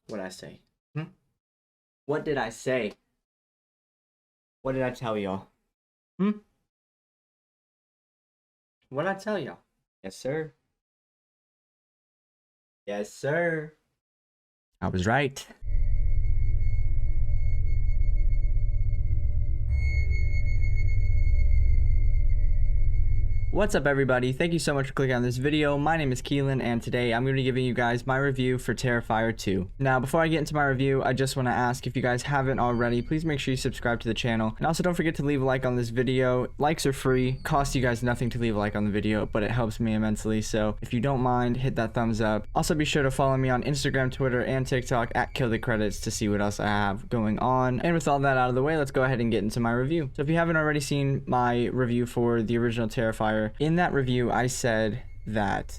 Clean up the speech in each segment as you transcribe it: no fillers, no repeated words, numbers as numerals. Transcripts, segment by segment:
What'd I say? What did I say? What did I tell y'all? What'd I tell y'all? Yes, sir. Yes, sir. I was right. What's up, everybody? Thank you so much for clicking on this video. My name is Keelan, and today I'm going to be giving you guys my review for Terrifier 2. Now, before I get into my review, I just want to ask, if you guys haven't already, please make sure you subscribe to the channel. And also don't forget to leave a like on this video. Likes are free. Cost you guys nothing to leave a like on the video, but it helps me immensely. So if you don't mind, hit that thumbs up. Also, be sure to follow me on Instagram, Twitter, and TikTok at KillTheCredits to see what else I have going on. And with all that out of the way, let's go ahead and get into my review. So if you haven't already seen my review for the original Terrifier, in that review, I said that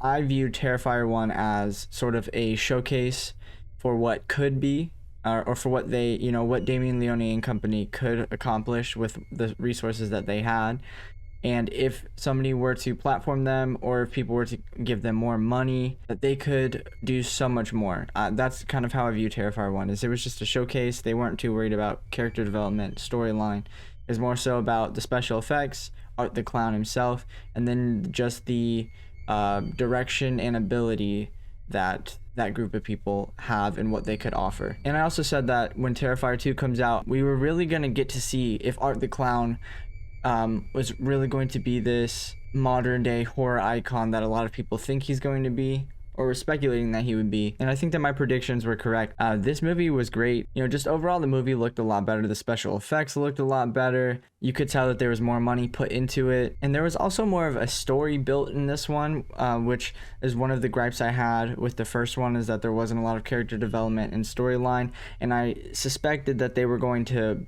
I viewed Terrifier 1 as sort of a showcase for what could be, or for what they, what Damien Leone and company could accomplish with the resources that they had. And if somebody were to platform them, or if people were to give them more money, that they could do so much more. That's kind of how I view Terrifier 1, is it was just a showcase. They weren't too worried about character development, storyline. It was more so about the special effects, Art the Clown himself, and then just the direction and ability that that group of people have and what they could offer. And I also said that when Terrifier 2 comes out, we were really going to get to see if Art the Clown was really going to be this modern day horror icon that a lot of people think he's going to be, or were speculating that he would be. And I think that my predictions were correct. This movie was great. Just overall, the movie looked a lot better. The special effects looked a lot better. You could tell that there was more money put into it. And there was also more of a story built in this one, which is one of the gripes I had with the first one, is that there wasn't a lot of character development and storyline. And I suspected that they were going to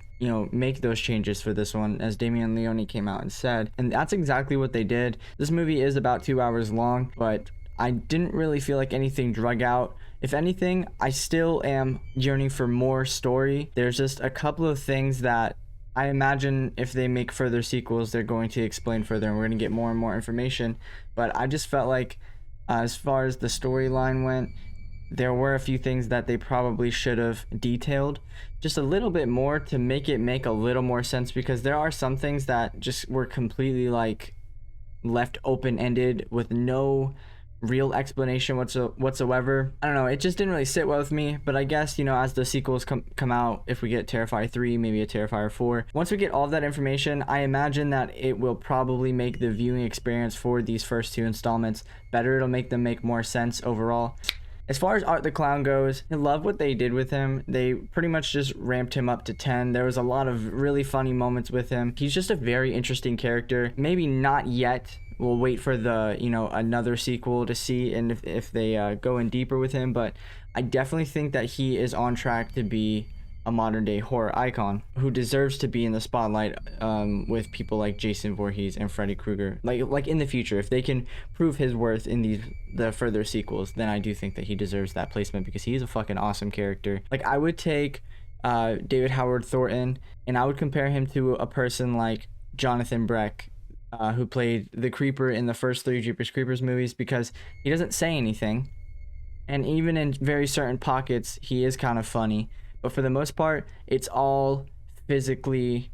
make those changes for this one, as Damien Leone came out and said. And that's exactly what they did. This movie is about 2 hours long, but I didn't really feel like anything drug out. If anything, I still am yearning for more story. There's just a couple of things that I imagine if they make further sequels, they're going to explain further, and we're going to get more and more information. But I just felt like, as far as the storyline went, there were a few things that they probably should have detailed just a little bit more to make it make a little more sense, because there are some things that just were completely like left open-ended with no real explanation whatsoever. I don't know, it just didn't really sit well with me. But I guess, as the sequels come out, if we get Terrifier 3, maybe a Terrifier 4, once we get all of that information, I imagine that it will probably make the viewing experience for these first two installments better. It'll make them make more sense overall. As far as Art the Clown goes, I love what they did with him. They pretty much just ramped him up to 10. There was a lot of really funny moments with him. He's just a very interesting character. Maybe not yet. We'll wait for the, another sequel to see, and if they go in deeper with him. But I definitely think that he is on track to be a modern day horror icon who deserves to be in the spotlight with people like Jason Voorhees and Freddy Krueger. Like in the future, if they can prove his worth in the further sequels, then I do think that he deserves that placement, because he's a fucking awesome character. Like, I would take David Howard Thornton, and I would compare him to a person like Jonathan Breck, who played the Creeper in the first 3 Jeepers Creepers movies, because he doesn't say anything, and even in very certain pockets he is kind of funny, but for the most part it's all physically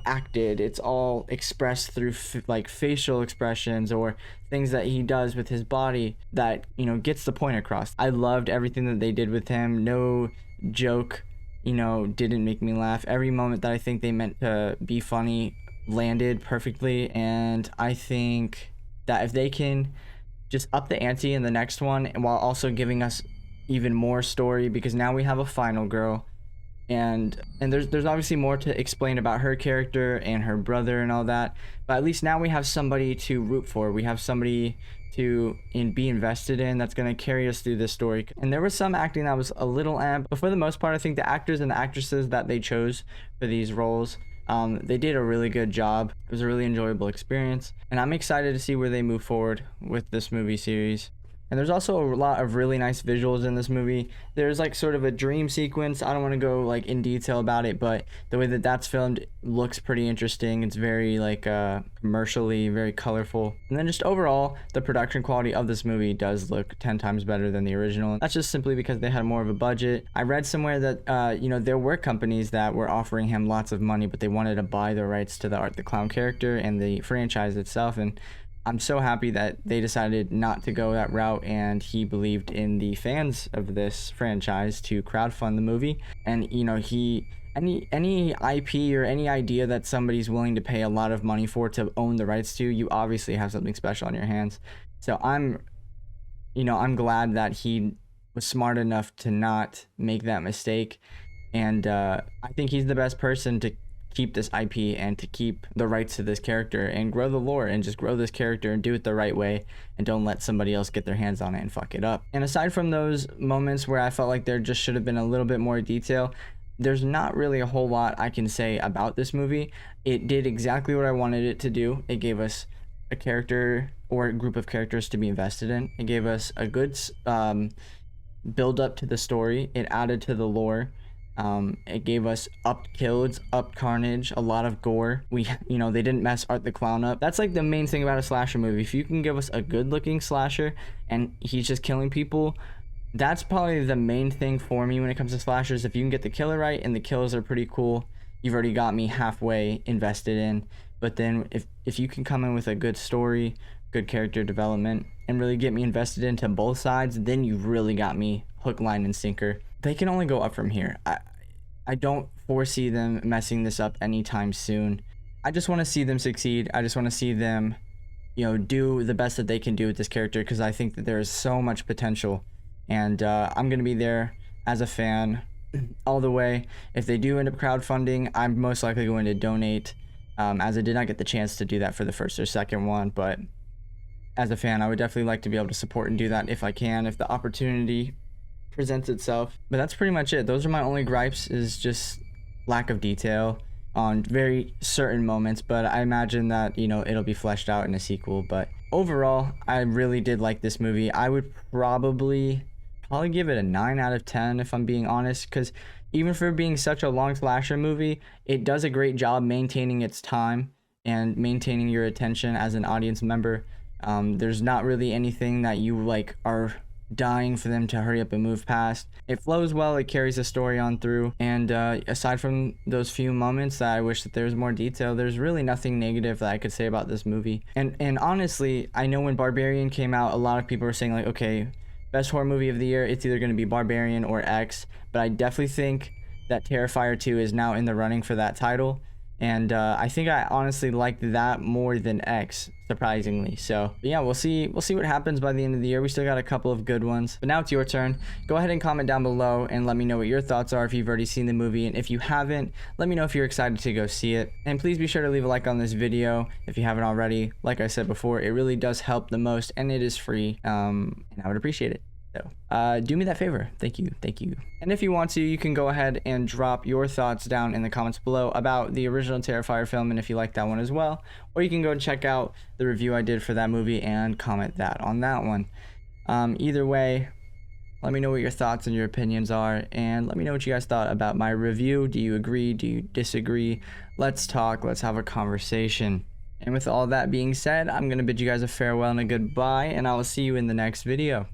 acted. It's all expressed through like facial expressions or things that he does with his body that gets the point across. I loved everything that they did with him. No joke didn't make me laugh. Every moment that I think they meant to be funny landed perfectly. And I think that if they can just up the ante in the next one, and while also giving us even more story, because now we have a final girl, and there's obviously more to explain about her character and her brother and all that, but at least now we have somebody to root for. We have somebody to be invested in, that's going to carry us through this story. And there was some acting that was a little but for the most part, I think the actors and the actresses that they chose for these roles, they did a really good job. It was a really enjoyable experience, and I'm excited to see where they move forward with this movie series. And there's also a lot of really nice visuals in this movie. There's like sort of a dream sequence. I don't want to go like in detail about it, but the way that that's filmed looks pretty interesting. It's very like commercially, very colorful. And then just overall, the production quality of this movie does look 10 times better than the original. That's just simply because they had more of a budget. I read somewhere that you know, there were companies that were offering him lots of money, but they wanted to buy the rights to the Art the Clown character and the franchise itself. And I'm so happy that they decided not to go that route, and he believed in the fans of this franchise to crowdfund the movie. And you know, any IP or any idea that somebody's willing to pay a lot of money for to own the rights to, you obviously have something special on your hands. So I'm glad that he was smart enough to not make that mistake. And I think he's the best person to keep this IP and to keep the rights to this character and grow the lore and just grow this character and do it the right way, and don't let somebody else get their hands on it and fuck it up. And aside from those moments where I felt like there just should have been a little bit more detail, there's not really a whole lot I can say about this movie. It did exactly what I wanted it to do. It gave us a character or a group of characters to be invested in. It gave us a good build up to the story. It added to the lore. It gave us upped kills, upped carnage, a lot of gore. They didn't mess Art the Clown up. That's like the main thing about a slasher movie. If you can give us a good looking slasher and he's just killing people, that's probably the main thing for me when it comes to slashers. If you can get the killer right and the kills are pretty cool, you've already got me halfway invested in. But then if you can come in with a good story, good character development, and really get me invested into both sides, then you've really got me hook, line, and sinker. They can only go up from here. I don't foresee them messing this up anytime soon. I just want to see them succeed. I just want to see them, do the best that they can do with this character, because I think that there is so much potential. And I'm going to be there as a fan all the way. If they do end up crowdfunding, I'm most likely going to donate, as I did not get the chance to do that for the first or second one. But as a fan, I would definitely like to be able to support and do that if I can, if the opportunity presents itself. But that's pretty much it. Those are my only gripes, is just lack of detail on very certain moments, but I imagine that it'll be fleshed out in a sequel. But overall, I really did like this movie. I would probably give it a 9 out of 10 if I'm being honest, because even for being such a long slasher movie, it does a great job maintaining its time and maintaining your attention as an audience member. There's not really anything that you are dying for them to hurry up and move past. It flows well, it carries the story on through, and aside from those few moments that I wish that there was more detail, there's really nothing negative that I could say about this movie. And honestly, I know when Barbarian came out, a lot of people were saying like, okay, best horror movie of the year, it's either going to be Barbarian or X, but I definitely think that Terrifier 2 is now in the running for that title. And I think I honestly liked that more than X, surprisingly. So yeah, we'll see what happens by the end of the year. We still got a couple of good ones, but now it's your turn. Go ahead and comment down below and let me know what your thoughts are if you've already seen the movie, and if you haven't, let me know if you're excited to go see it. And please be sure to leave a like on this video if you haven't already. Like I said before, it really does help the most, and it is free, and I would appreciate it. So do me that favor. Thank you. And if you want to, you can go ahead and drop your thoughts down in the comments below about the original Terrifier film, and if you like that one as well, or you can go and check out the review I did for that movie and comment that on that one. Either way, let me know what your thoughts and your opinions are, and let me know what you guys thought about my review. Do you agree? Do you disagree? Let's talk. Let's have a conversation. And with all that being said, I'm going to bid you guys a farewell and a goodbye, and I will see you in the next video.